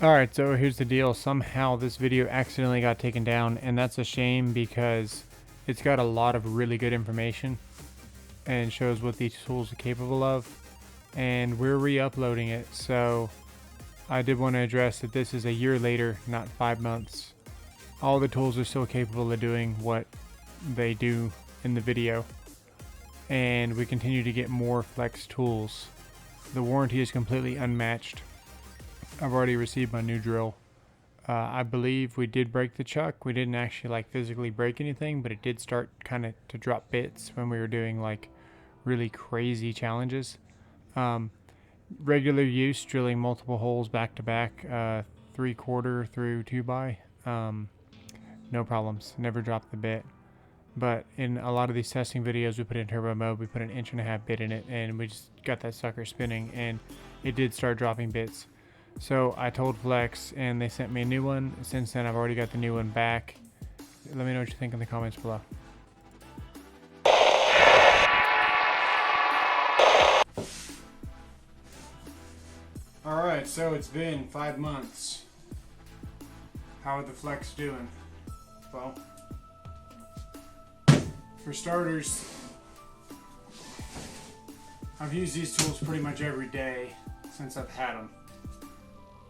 Alright, so here's the deal. Somehow this video accidentally got taken down, and that's a shame because it's got a lot of really good information and shows what these tools are capable of, and we're re-uploading it. So I did want to address that this is a year later, not 5 months. All the tools are still capable of doing what they do in the video, and we continue to get more flex tools. The warranty is completely unmatched. I've already received my new drill. I believe we did break the chuck. We didn't actually like physically break anything, but it did start kind of to drop bits when we were doing like really crazy challenges. Regular use, drilling multiple holes back to back, 3/4 through 2x, no problems. Never dropped the bit. But in a lot of these testing videos, we put in turbo mode. We put an 1.5" bit in it, and we just got that sucker spinning, and it did start dropping bits. So I told Flex, and they sent me a new one. Since then, I've already got the new one back. Let me know what you think in the comments below. Alright, so it's been 5 months. How are the Flex doing? Well, for starters, I've used these tools pretty much every day since I've had them.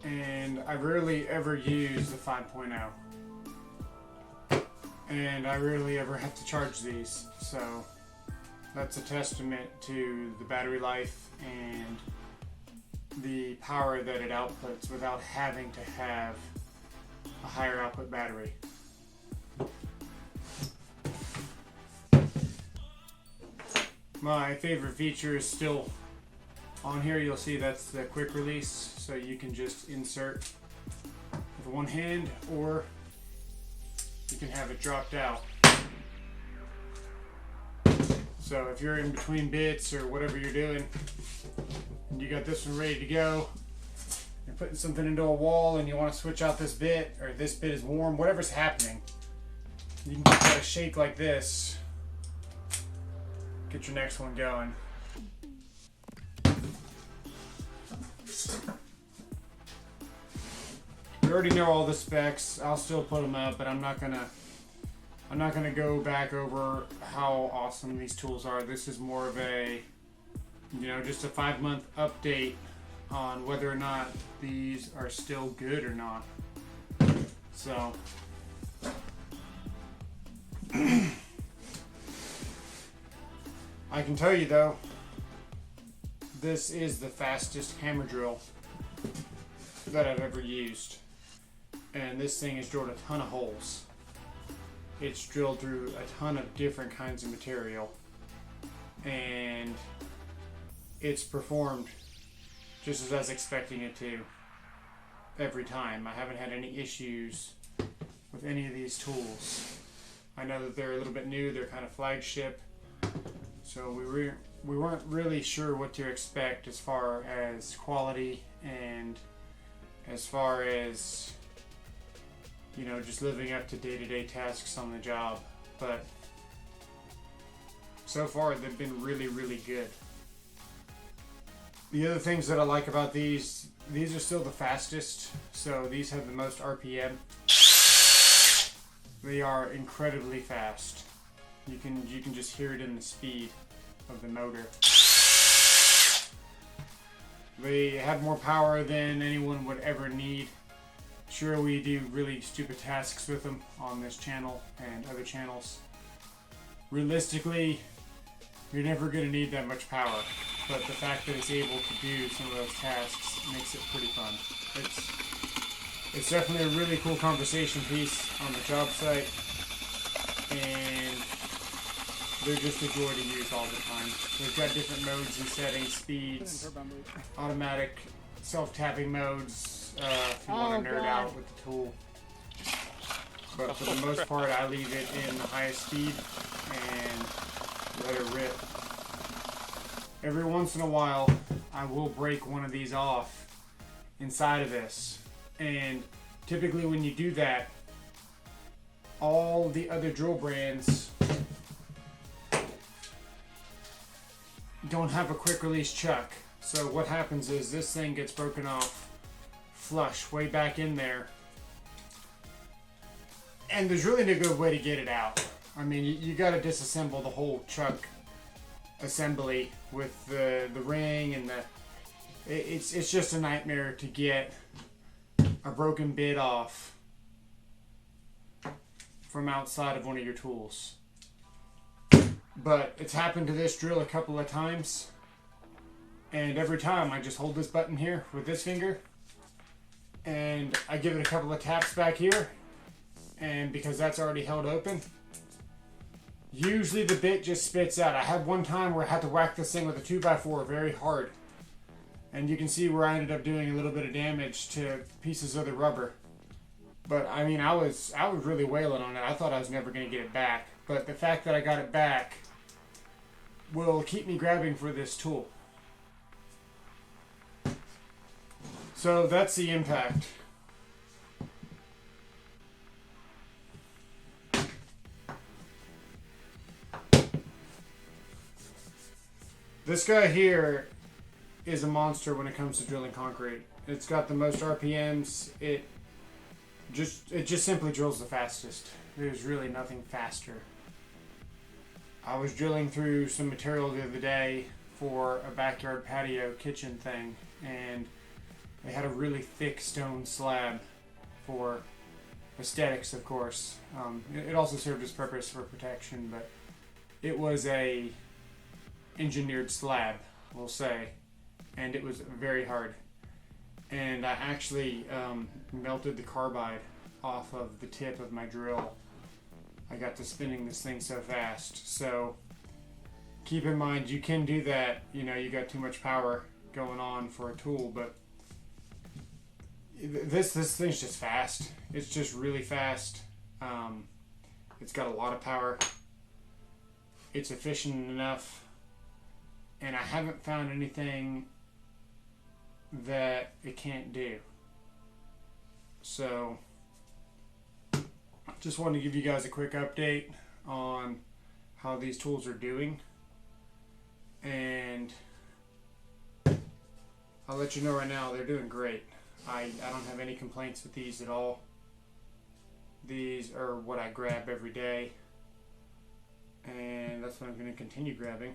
And I rarely ever use the 5.0. And I rarely ever have to charge these. So that's a testament to the battery life and the power that it outputs without having to have a higher output battery. My favorite feature is still on here. You'll see that's the quick release, so you can just insert with one hand, or you can have it dropped out. So if you're in between bits or whatever you're doing, and you got this one ready to go, you're putting something into a wall and you want to switch out this bit, or this bit is warm, whatever's happening, you can give that a shake like this, get your next one going. We already know all the specs. I'll still put them up, but I'm not gonna go back over how awesome these tools are. This is more of a, just a 5-month update on whether or not these are still good or not. So I can tell you though, this is the fastest hammer drill that I've ever used. And this thing has drilled a ton of holes. It's drilled through a ton of different kinds of material. And it's performed just as I was expecting it to every time. I haven't had any issues with any of these tools. I know that they're a little bit new, they're kind of flagship. So we weren't really sure what to expect as far as quality and as far as just living up to day-to-day tasks on the job. But so far they've been really, really good. The other things that I like about these are still the fastest. So these have the most RPM. They are incredibly fast. You can just hear it in the speed of the motor. They have more power than anyone would ever need. Sure, we do really stupid tasks with them on this channel and other channels. Realistically, you're never going to need that much power, but the fact that it's able to do some of those tasks makes it pretty fun. It's definitely a really cool conversation piece on the job site, and they're just a joy to use all the time. They've got different modes and settings, speeds, automatic self-tapping modes, if you want to nerd out with the tool. But for the most part, I leave it in the highest speed and let it rip. Every once in a while, I will break one of these off inside of this. And typically when you do that, all the other drill brands don't have a quick release chuck. So what happens is this thing gets broken off flush way back in there. And there's really no good way to get it out. I mean, you got to disassemble the whole chuck assembly with the ring and it's just a nightmare to get a broken bit off from outside of one of your tools. But it's happened to this drill a couple of times, and every time I just hold this button here with this finger and I give it a couple of taps back here, and because that's already held open, usually the bit just spits out. I had one time where I had to whack this thing with a 2x4 very hard, and you can see where I ended up doing a little bit of damage to pieces of the rubber. But I mean, I was really wailing on it. I thought I was never going to get it back, but the fact that I got it back will keep me grabbing for this tool. So that's the impact. This guy here is a monster when it comes to drilling concrete. It's got the most RPMs. It just simply drills the fastest. There's really nothing faster. I was drilling through some material the other day for a backyard patio kitchen thing, and they had a really thick stone slab for aesthetics, of course. It also served its purpose for protection, but it was a engineered slab, we'll say, and it was very hard. And I actually melted the carbide off of the tip of my drill. I got to spinning this thing so fast. So keep in mind, you can do that. You know, you got too much power going on for a tool, but this thing's just fast. It's just really fast. It's got a lot of power. It's efficient enough, and I haven't found anything that it can't do. So just wanted to give you guys a quick update on how these tools are doing, and I'll let you know right now they're doing great. I don't have any complaints with these at all. These are what I grab every day, and that's what I'm going to continue grabbing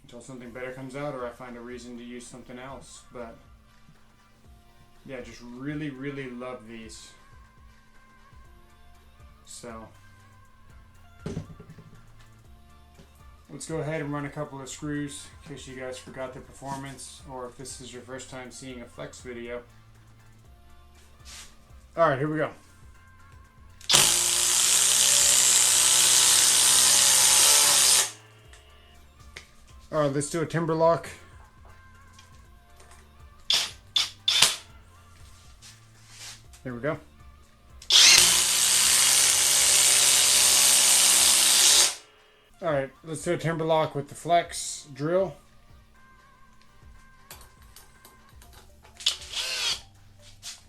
until something better comes out or I find a reason to use something else. But yeah, just really love these. So let's go ahead and run a couple of screws in case you guys forgot the performance, or if this is your first time seeing a flex video. Alright, here we go. Alright, let's do a timber lock. There we go. Alright, let's do a timber lock with the flex drill.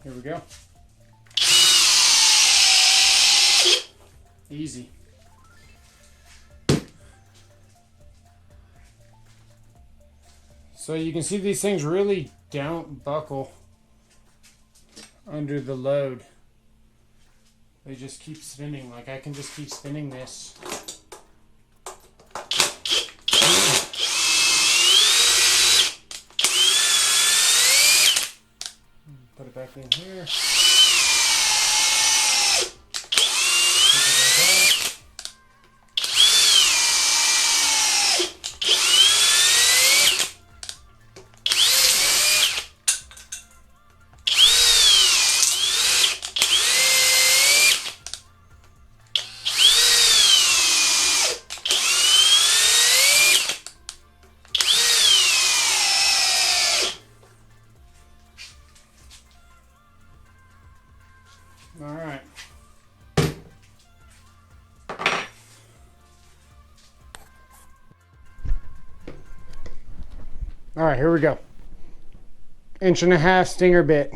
Here we go. Easy. So you can see these things really don't buckle under the load. They just keep spinning. Like, I can just keep spinning this. Put it back in here. Alright. Alright, here we go. 1.5 inch stinger bit.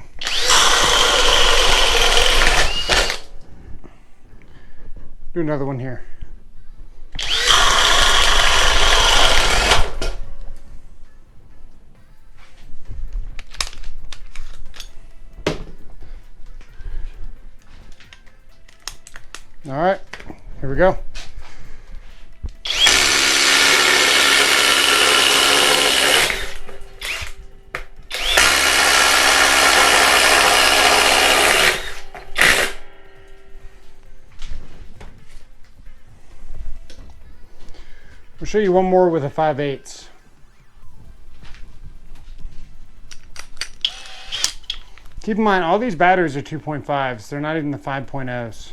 Do another one here. All right, here we go. I'll show you one more with a 5/8. Keep in mind, all these batteries are 2.5s. They're not even the 5.0s.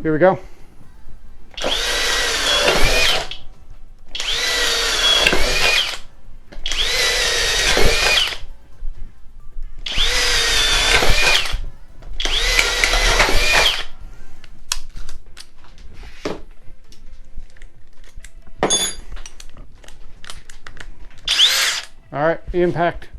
Here we go. All right, the impact.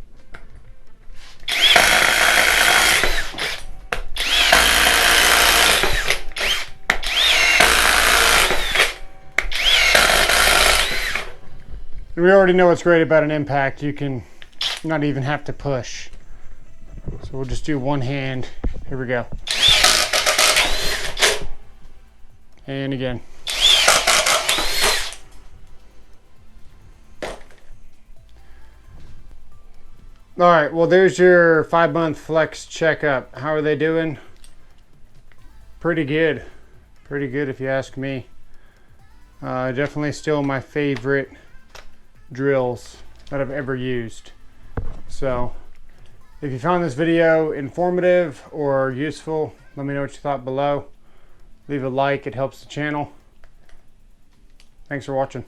And we already know what's great about an impact. You can not even have to push. So we'll just do one hand. Here we go. And again. All right, well, there's your 5-month flex checkup. How are they doing? Pretty good. Pretty good if you ask me. Definitely still my favorite drills that I've ever used. So if you found this video informative or useful, let me know what you thought below. Leave a like, it helps the channel. Thanks for watching.